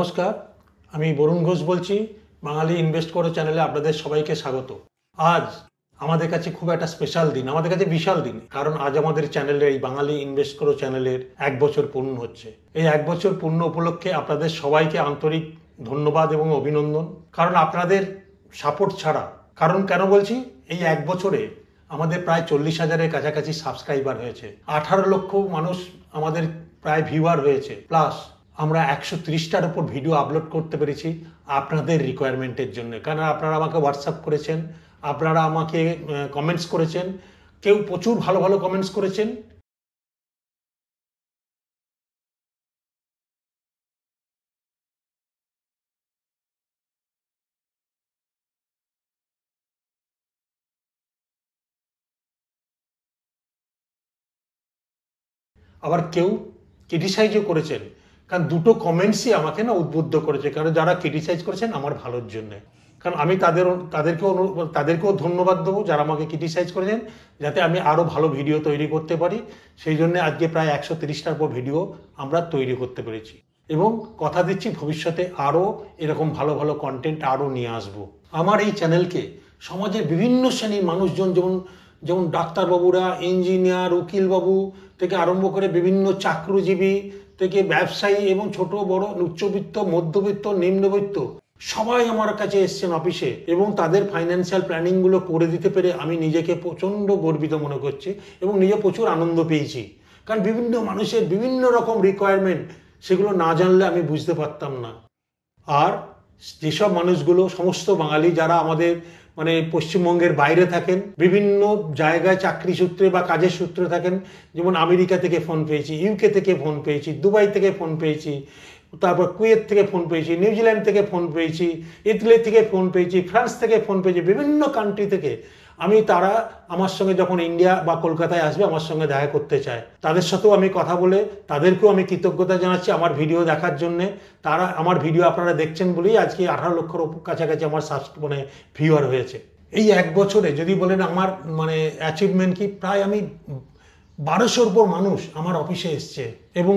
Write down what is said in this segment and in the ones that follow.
নমস্কার, আমি বরুণ ঘোষ বলছি। বাঙালি ইনভেস্ট করো চ্যানেলে আপনাদের সবাইকে স্বাগত। আজ আমাদের কাছে খুব একটা স্পেশাল দিন, আমাদের কাছে বিশাল দিন, কারণ আজ আমাদের চ্যানেলে এই বাঙালি ইনভেস্ট করো চ্যানেলের 1 বছর পূর্ণ হচ্ছে। এই 1 বছর পূর্ণ উপলক্ষে আপনাদের সবাইকে আন্তরিক ধন্যবাদ এবং অভিনন্দন, কারণ আপনাদের সাপোর্ট ছাড়া, কারণ কেন বলছি, এই 1 বছরে আমাদের প্রায় 40,000-এর কাছাকাছি সাবস্ক্রাইবার হয়েছে, 18 লক্ষ মানুষ আমাদের প্রায় ভিউয়ার হয়েছে, প্লাস আমরা 130টার উপর ভিডিও আপলোড করতে পেরেছি আপনাদের রিকোয়ারমেন্টের জন্য। কারণ আপনারা আমাকে হোয়াটসঅ্যাপ করেছেন, আপনারা আমাকে কমেন্টস করেছেন, কেউ প্রচুর ভালো ভালো কমেন্টস করেছেন। আবার কেউ ক্রিটিসাইজও করেছেন, কারণ দুটো কমেন্টসই আমাকে না উদ্বুদ্ধ করেছে, কারণ যারা ক্রিটিসাইজ করেছেন আমার ভালোর জন্য। কারণ আমি তাদেরকেও ধন্যবাদ দেবো যারা আমাকে ক্রিটিসাইজ করেছেন, যাতে আমি আরও ভালো ভিডিও তৈরি করতে পারি। সেই জন্য আজকে প্রায় 130টার উপর ভিডিও আমরা তৈরি করতে পেরেছি, এবং কথা দিচ্ছি ভবিষ্যতে আরও এরকম ভালো ভালো কন্টেন্ট আরও নিয়ে আসবো। আমার এই চ্যানেলকে সমাজের বিভিন্ন শ্রেণীর মানুষজন, যেমন ডাক্তারবাবুরা, ইঞ্জিনিয়ার, উকিলবাবু থেকে আরম্ভ করে বিভিন্ন চাকরিজীবী থেকে ব্যবসায়ী এবং ছোট বড়, উচ্চবিত্ত, মধ্যবিত্ত, নিম্নবিত্ত, সবাই আমার কাছে এসছেন অফিসে, এবং তাদের ফাইন্যান্সিয়াল প্ল্যানিংগুলো করে দিতে পেরে আমি নিজেকে প্রচণ্ড গর্বিত মনে করছি এবং নিজে প্রচুর আনন্দ পেয়েছি। কারণ বিভিন্ন মানুষের বিভিন্ন রকম রিকোয়ারমেন্ট, সেগুলো না জানলে আমি বুঝতে পারতাম না। আর যেসব মানুষগুলো, সমস্ত বাঙালি যারা আমাদের পশ্চিমবঙ্গের বাইরে থাকেন, বিভিন্ন জায়গায় চাকরি সূত্রে বা কাজের সূত্রে থাকেন, যেমন আমেরিকা থেকে ফোন পেয়েছি, ইউকে থেকে ফোন পেয়েছি, দুবাই থেকে ফোন পেয়েছি, তারপর কুয়েত থেকে ফোন পেয়েছি, নিউজিল্যান্ড থেকে ফোন পেয়েছি, ইতালি থেকে ফোন পেয়েছি, ফ্রান্স থেকে ফোন পেয়েছি, বিভিন্ন কান্ট্রি থেকে। তারা আমার সঙ্গে যখন ইন্ডিয়া বা কলকাতায় আসবে আমার সঙ্গে দেখা করতে চায়, তাদের সাথেও আমি কথা বলে তাদেরকেও আমি কৃতজ্ঞতা জানাচ্ছি আমার ভিডিও দেখার জন্যে। তারা আমার ভিডিও আপনারা দেখছেন বলেই আজকে 18 লক্ষর কাছাকাছি আমার ভিউয়ার হয়েছে। এই 1 বছরে যদি বলেন আমার অ্যাচিভমেন্ট কি, প্রায় আমি 1200-র উপর মানুষ আমার অফিসে এসছে, এবং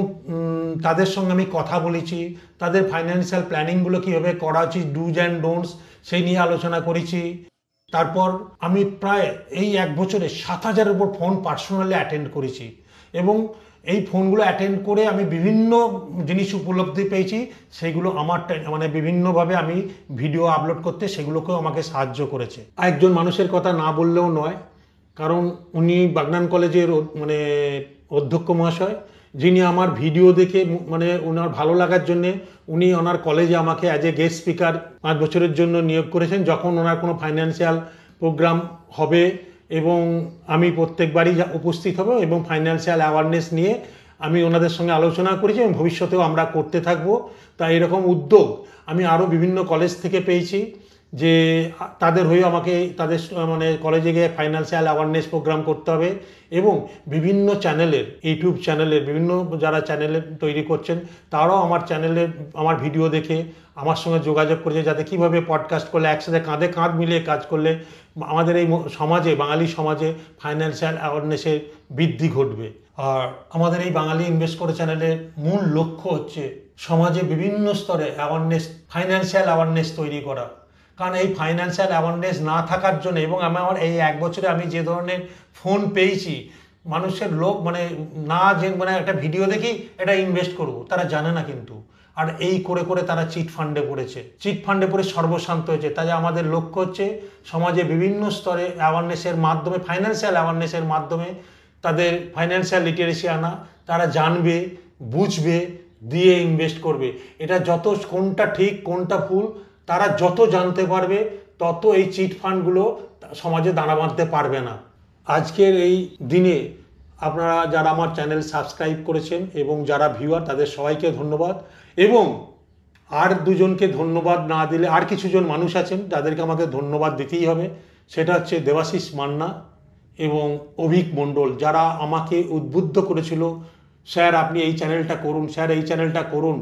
তাদের সঙ্গে আমি কথা বলেছি, তাদের ফাইন্যান্সিয়াল প্ল্যানিংগুলো কীভাবে করা উচিত, ডুজ অ্যান্ড ডোন্টস, সেই নিয়ে আলোচনা করেছি। তারপর আমি প্রায় এই 1 বছরে 7,000-এর উপর ফোন পার্সোনালি অ্যাটেন্ড করেছি, এবং এই ফোনগুলো অ্যাটেন্ড করে আমি বিভিন্ন জিনিস উপলব্ধি পেয়েছি, সেইগুলো আমার বিভিন্নভাবে আমি ভিডিও আপলোড করতে সেগুলোকেও আমাকে সাহায্য করেছে। একজন মানুষের কথা না বললেও নয়, কারণ উনি বাগনান কলেজের অধ্যক্ষ মহাশয়, যিনি আমার ভিডিও দেখে ওনার ভালো লাগার জন্যে উনি ওনার কলেজে আমাকে অ্যাজ এ গেস্ট স্পিকার 5 বছরের জন্য নিয়োগ করেছেন। যখন ওনার কোনো ফাইন্যান্সিয়াল প্রোগ্রাম হবে এবং আমি প্রত্যেকবারই উপস্থিত হব, এবং ফাইন্যান্সিয়াল অ্যাওয়ারনেস নিয়ে আমি ওনাদের সঙ্গে আলোচনা করেছি, এবং ভবিষ্যতেও আমরা করতে থাকবো। তাই এরকম উদ্যোগ আমি আরও বিভিন্ন কলেজ থেকে পেয়েছি, যে তাদের হয়ে আমাকে তাদের কলেজে গিয়ে ফাইন্যান্সিয়াল অ্যাওয়ারনেস প্রোগ্রাম করতে হবে, এবং বিভিন্ন চ্যানেলের, ইউটিউব চ্যানেলের বিভিন্ন যারা চ্যানেলে তৈরি করছেন, তারাও আমার ভিডিও দেখে আমার সঙ্গে যোগাযোগ করেছে, যাতে কীভাবে পডকাস্ট করলে, একসাথে কাঁধে কাঁধ মিলিয়ে কাজ করলে আমাদের এই সমাজে, বাঙালি সমাজে ফাইন্যান্সিয়াল অ্যাওয়ারনেসের বৃদ্ধি ঘটবে। আর আমাদের এই বাঙালি ইনভেস্ট করে চ্যানেলের মূল লক্ষ্য হচ্ছে সমাজে বিভিন্ন স্তরে ফাইন্যান্সিয়াল অ্যাওয়ারনেস তৈরি করা। কারণ এই ফাইন্যান্সিয়াল অ্যাওয়ারনেস না থাকার জন্য, এবং আমার এই 1 বছরে আমি যে ধরনের ফোন পেয়েছি, মানুষের লোক না যে একটা ভিডিও দেখি এটা ইনভেস্ট করবো, তারা জানে না কিন্তু। আর এই করে করে তারা চিট ফান্ডে পড়ে সর্বশান্ত হয়েছে। তাই আমাদের লক্ষ্য হচ্ছে সমাজে বিভিন্ন স্তরে অ্যাওয়ারনেসের মাধ্যমে, ফাইন্যান্সিয়াল অ্যাওয়ারনেসের মাধ্যমে তাদের ফাইন্যান্সিয়াল লিটারেসি আনা, তারা জানবে, বুঝবে, দিয়ে ইনভেস্ট করবে। এটা কোনটা ঠিক কোনটা ভুল তারা যত জানতে পারবে, তত এই চিট ফান্ডগুলো সমাজে দানা বাঁধতে পারবে না। আজকের এই দিনে আপনারা যারা আমার চ্যানেল সাবস্ক্রাইব করেছেন এবং যারা ভিউয়ার, তাদের সবাইকে ধন্যবাদ। এবং আর দুজনকে ধন্যবাদ না দিলে, আর কিছুজন মানুষ আছেন যাদেরকে আমাকে ধন্যবাদ দিতেই হবে, সেটা হচ্ছে দেবাশিস মান্না এবং অভিক মণ্ডল, যারা আমাকে উদ্বুদ্ধ করেছিল, স্যার আপনি এই চ্যানেলটা করুন, স্যার এই চ্যানেলটা করুন।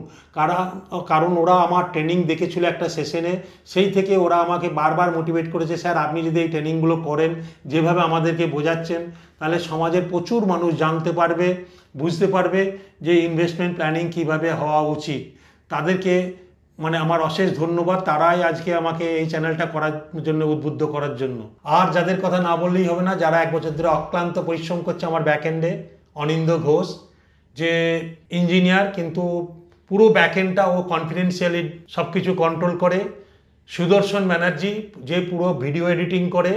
কারণ ওরা আমার ট্রেনিং দেখেছিল একটা সেশনে, সেই থেকে ওরা আমাকে বারবার মোটিভেট করেছে, স্যার আপনি যদি এই ট্রেনিংগুলো করেন, যেভাবে আমাদেরকে বোঝাচ্ছেন, তাহলে সমাজের প্রচুর মানুষ জানতে পারবে, বুঝতে পারবে যে ইনভেস্টমেন্ট প্ল্যানিং কিভাবে হওয়া উচিত। তাদেরকে মানে আমার অশেষ ধন্যবাদ, তারাই আজকে আমাকে এই চ্যানেলটা করার জন্য উদ্বুদ্ধ করার জন্য। আর যাদের কথা না বললেই হবে না, যারা 1 বছর ধরে অক্লান্ত পরিশ্রম করছে আমার ব্যাকএন্ডে, অনিন্দ ঘোষ যে ইঞ্জিনিয়ার কিন্তু পুরো ব্যাকএন্ডটা ও কনফিডেন্সিয়ালি সব কিছু কন্ট্রোল করে, সুদর্শন ব্যানার্জি যে পুরো ভিডিও এডিটিং করে,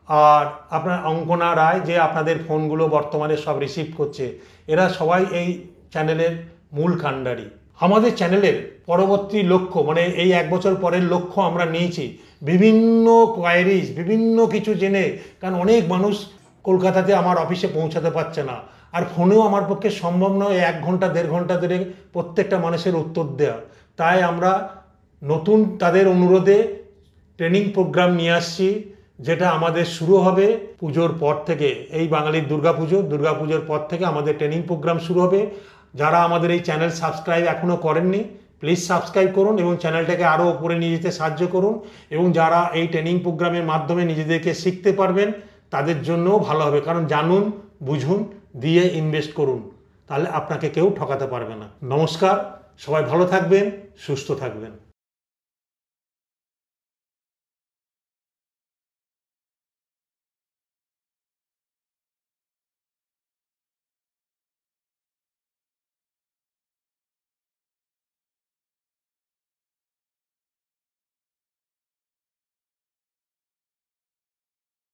আর আপনার অঙ্কনা রায় যে আপনাদের ফোনগুলো বর্তমানে সব রিসিভ করছে। এরা সবাই এই চ্যানেলের মূল কাণ্ডারি। আমাদের চ্যানেলের পরবর্তী লক্ষ্য মানে এই 1 বছর পরের লক্ষ্য আমরা নিয়েছি বিভিন্ন কোয়ারিজ, বিভিন্ন কিছু জেনে, কারণ অনেক মানুষ কলকাতাতে আমার অফিসে পৌঁছাতে পারছে না, আর ফোনেও আমার পক্ষে সম্ভব নয় 1 ঘন্টা 1.5 ঘন্টা ধরে প্রত্যেকটা মানুষের উত্তর দেওয়া। তাই আমরা নতুন তাদের অনুরোধে ট্রেনিং প্রোগ্রাম নিয়ে আসছি, যেটা আমাদের শুরু হবে পুজোর পর থেকে। এই বাঙালির দুর্গাপুজোর পর থেকে আমাদের ট্রেনিং প্রোগ্রাম শুরু হবে। যারা আমাদের এই চ্যানেল সাবস্ক্রাইব এখনও করেননি, প্লিজ সাবস্ক্রাইব করুন এবং চ্যানেলটাকে আরও ওপরে নিয়ে যেতে সাহায্য করুন। এবং যারা এই ট্রেনিং প্রোগ্রামের মাধ্যমে নিজেদেরকে শিখতে পারবেন তাদের জন্যও ভালো হবে, কারণ জানুন, বুঝুন, দিয়ে ইনভেস্ট করুন, তাহলে আপনাকে কেউ ঠকাতে পারবে না। নমস্কার, সবাই ভালো থাকবেন, সুস্থ থাকবেন।